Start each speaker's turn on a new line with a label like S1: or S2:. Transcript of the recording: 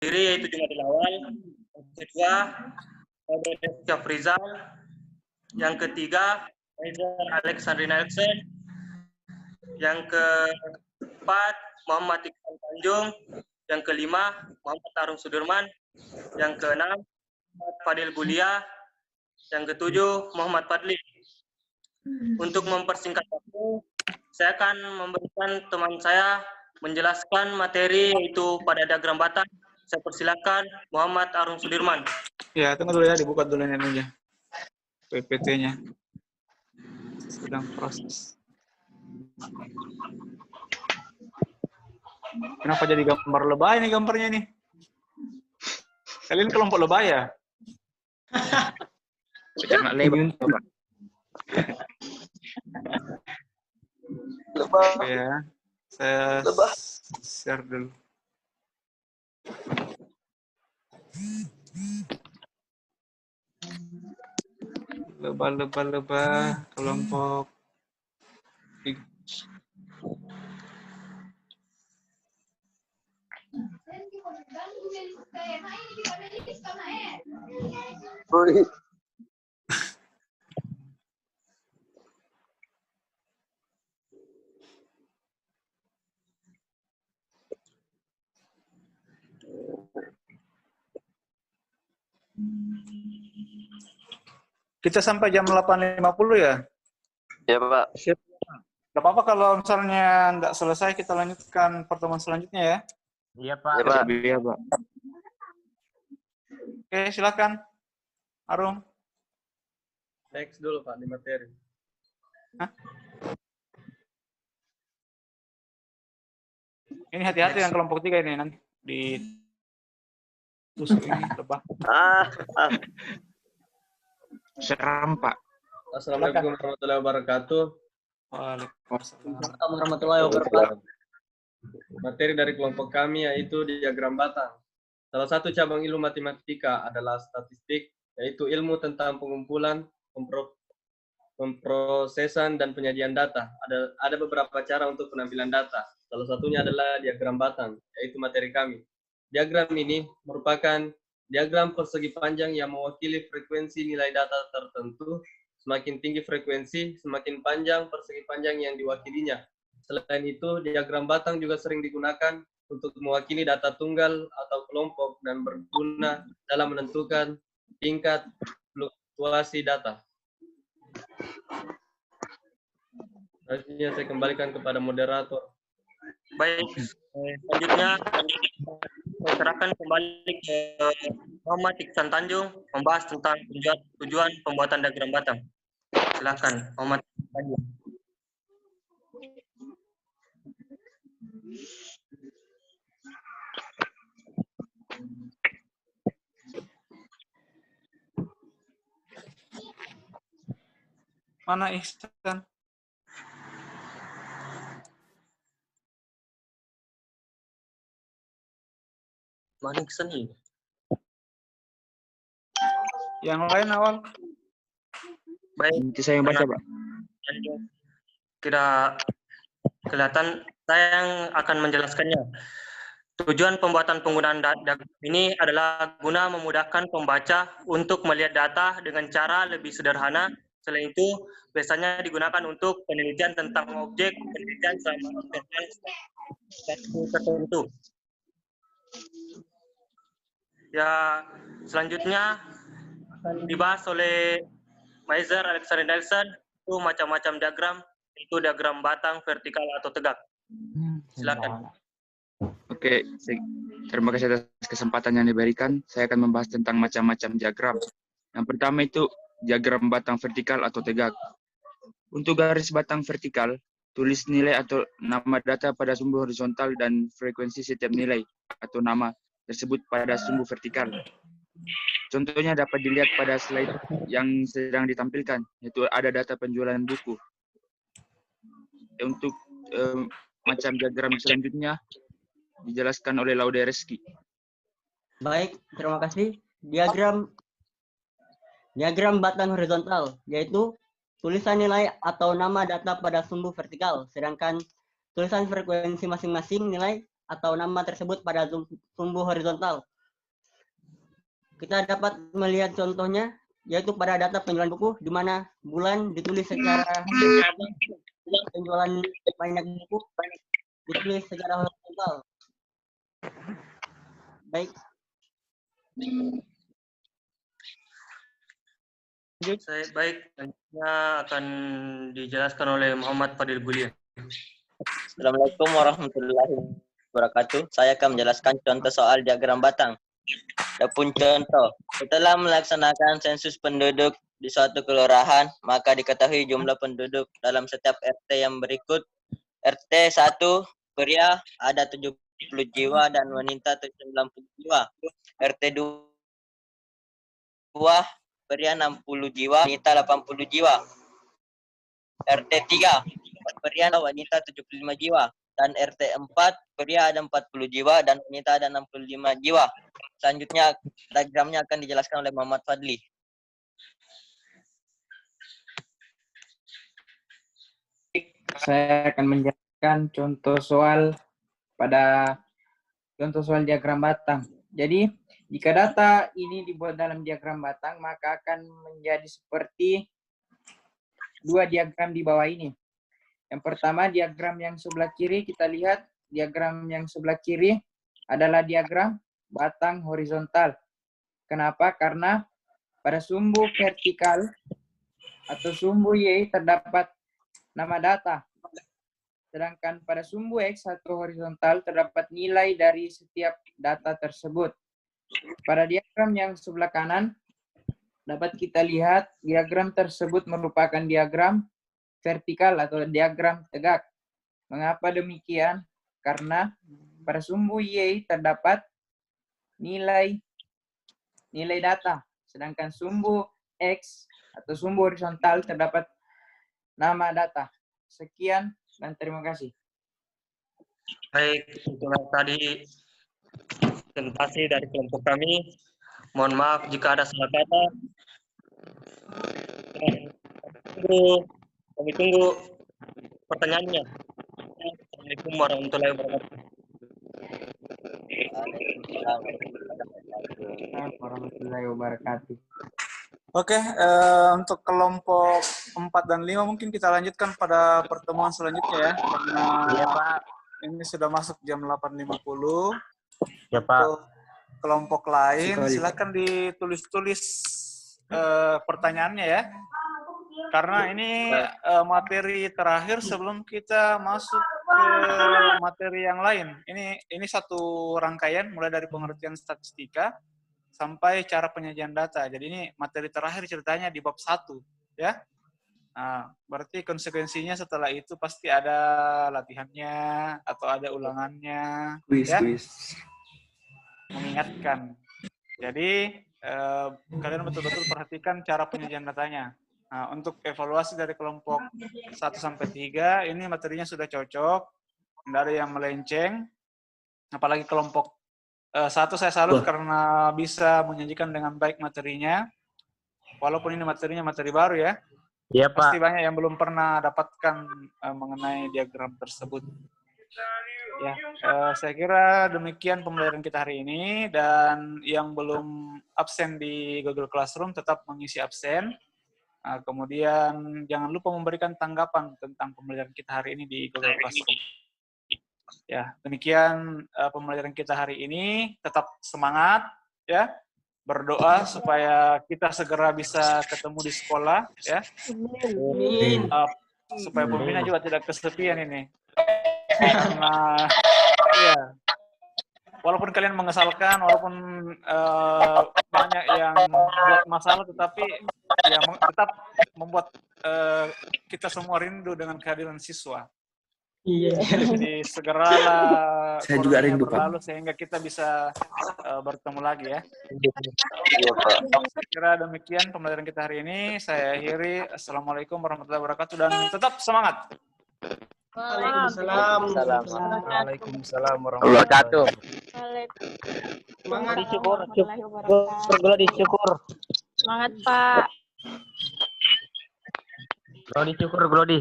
S1: yaitu Jumadil Awal. Yang kedua, Syafrizal. Yang ketiga, Alexandri Nelson. Yang keempat, Muhammad Iqbal Tanjung. Yang kelima, Muhammad Arung Sudirman. Yang keenam, Fadil Bulia. Yang ketujuh, Muhammad Fadli. Untuk mempersingkat waktu, saya akan memberikan teman saya menjelaskan materi yaitu pada diagram batang. Saya persilakan Muhammad Arung Sudirman.
S2: Ya, tunggu dulu ya, dibuka dulu ini aja. PPT-nya. Sedang proses. Kenapa jadi gambar lebay nih gambarnya nih? Kalian kelompok lebay ya?
S3: Jangan lebar, Bapak.
S4: Lebah.
S2: Ya, saya
S4: Lebah.
S2: share dulu. Lebah kelompok.
S4: Oi.
S2: Kita sampai jam 8.50 ya?
S4: Ya, Pak.
S2: Siap. Gak apa-apa kalau misalnya nggak selesai, kita lanjutkan pertemuan selanjutnya ya.
S3: Iya, Pak.
S4: Ya, Pak.
S3: Iya, Pak.
S2: Oke, silakan. Arung.
S5: Next dulu Pak di materi.
S2: Hah? Ini hati-hati yang kelompok 3 ini nanti di tusuk ini lebah.
S3: Seram, Pak.
S5: Assalamualaikum warahmatullahi wabarakatuh.
S2: Waalaikumsalam.
S5: Warahmatullahi wabarakatuh. Materi dari kelompok kami yaitu diagram batang. Salah satu cabang ilmu matematika adalah statistik, yaitu ilmu tentang pengumpulan, pemrosesan, dan penyajian data. Ada beberapa cara untuk penampilan data. Salah satunya adalah diagram batang, yaitu materi kami. Diagram ini merupakan diagram persegi panjang yang mewakili frekuensi nilai data tertentu. Semakin tinggi frekuensi, semakin panjang persegi panjang yang diwakilinya. Selain itu, diagram batang juga sering digunakan untuk mewakili data tunggal atau kelompok dan berguna dalam menentukan tingkat fluktuasi data. Selanjutnya saya kembalikan kepada moderator.
S1: Baik, selanjutnya saya serahkan kembali ke Muhammad Iksan Tanjung membahas tentang tujuan pembuatan diagram batang. Silakan, Muhammad Tanjung.
S2: Mana Ihsan?
S1: Mana Iksan ini?
S2: Yang lain awal?
S1: Baik,
S3: Nanti saya yang baca, Pak.
S1: tidak kelihatan, saya yang akan menjelaskannya. Tujuan pembuatan penggunaan diagram ini adalah guna memudahkan pembaca untuk melihat data dengan cara lebih sederhana. Selain itu, biasanya digunakan untuk penelitian tentang objek, penelitian sama tertentu. Ya, selanjutnya akan dibahas oleh Maizer Alexander Nelson, itu macam-macam diagram, itu diagram batang, vertikal atau tegak. Silakan.
S3: Oke, terima kasih atas kesempatan yang diberikan. Saya akan membahas tentang macam-macam diagram. Yang pertama itu diagram batang vertikal atau tegak. Untuk garis batang vertikal, tulis nilai atau nama data pada sumbu horizontal dan frekuensi setiap nilai atau nama tersebut pada sumbu vertikal. Contohnya dapat dilihat pada slide yang sedang ditampilkan, yaitu ada data penjualan buku. Untuk macam diagram selanjutnya dijelaskan oleh Laude Reski.
S6: Baik, terima kasih. Diagram batang horizontal, yaitu tulisan nilai atau nama data pada sumbu vertikal, sedangkan tulisan frekuensi masing-masing nilai atau nama tersebut pada sumbu horizontal. kita dapat melihat contohnya, yaitu pada data penjualan buku, di mana bulan ditulis secara penjualan banyak buku ditulis secara horizontal. Baik,
S1: Baik, selanjutnya akan dijelaskan oleh Muhammad Fadil Gulia.
S4: Assalamualaikum warahmatullahi wabarakatuh. Saya akan menjelaskan contoh soal diagram batang. Adapun contoh, setelah melaksanakan sensus penduduk di suatu kelurahan, maka diketahui jumlah penduduk dalam setiap RT yang berikut. RT 1, pria ada 70 jiwa dan wanita 90 jiwa. RT 2, pria 60 jiwa, wanita 80 jiwa. RT 3, pria dan wanita 75 jiwa. Dan RT 4, pria ada 40 jiwa dan wanita ada 65 jiwa. Selanjutnya, diagramnya akan dijelaskan oleh Muhammad Fadli.
S7: Saya akan menjelaskan contoh soal diagram batang. Jadi, jika data ini dibuat dalam diagram batang, maka akan menjadi seperti dua diagram di bawah ini. Yang pertama, diagram yang sebelah kiri, kita lihat diagram yang sebelah kiri adalah diagram batang horizontal. Kenapa? Karena pada sumbu vertikal atau sumbu Y terdapat nama data. Sedangkan pada sumbu X atau horizontal terdapat nilai dari setiap data tersebut. Pada diagram yang sebelah kanan, dapat kita lihat diagram tersebut merupakan diagram vertikal atau diagram tegak. Mengapa demikian? Karena pada sumbu Y terdapat nilai data, sedangkan sumbu X atau sumbu horizontal terdapat nama data. Sekian dan terima kasih.
S1: Baik, itulah tadi presentasi dari kelompok kami. Mohon maaf jika ada salah kata. Kami tunggu pertanyaannya. Assalamualaikum warahmatullahi wabarakatuh.
S7: Warahmatullahi wabarakatuh.
S2: Oke, untuk kelompok 4 dan 5 mungkin kita lanjutkan pada pertemuan selanjutnya ya. Karena ini sudah masuk jam 8.50.
S1: Ya, Pak.
S2: Untuk kelompok lain, silakan ditulis-tulis pertanyaannya ya. Karena ini materi terakhir sebelum kita masuk ke materi yang lain. Ini satu rangkaian mulai dari pengertian statistika sampai cara penyajian data. Jadi ini materi terakhir ceritanya di bab 1 ya. Nah, berarti konsekuensinya setelah itu pasti ada latihannya atau ada ulangannya. Kuis. Mengingatkan. Jadi kalian betul-betul perhatikan cara penyajian datanya. Nah, untuk evaluasi dari kelompok 1 sampai 3 ini materinya sudah cocok, tidak ada yang melenceng. Apalagi kelompok 1 saya salut karena bisa menyajikan dengan baik materinya. Walaupun ini materinya materi baru ya.
S1: Iya, Pak.
S2: Pasti banyak yang belum pernah dapatkan mengenai diagram tersebut. Ya, saya kira demikian pembelajaran kita hari ini, dan yang belum absen di Google Classroom tetap mengisi absen. Kemudian jangan lupa memberikan tanggapan tentang pembelajaran kita hari ini di Google Classroom. Ya, demikian pembelajaran kita hari ini. Tetap semangat ya. Berdoa supaya kita segera bisa ketemu di sekolah ya. Supaya pembina juga tidak kesepian ini. Karena ya, walaupun kalian mengesalkan, walaupun banyak yang buat masalah, tetapi ya tetap membuat kita semua rindu dengan kehadiran siswa.
S6: iya.
S2: Jadi segeralah
S3: Saya juga rindu, Pak.
S2: berlalu sehingga kita bisa bertemu lagi ya.
S4: Iya, Pak.
S2: Saya kira demikian pembelajaran kita hari ini. Saya akhiri. Assalamualaikum warahmatullahi wabarakatuh dan tetap semangat.
S6: Waalaikumsalam.
S7: Waalaikumsalam
S4: warahmatullahi wabarakatuh.
S6: Semangat.
S1: Disyukur.
S8: Semangat, Pak.
S1: Glodi syukur, Glodi.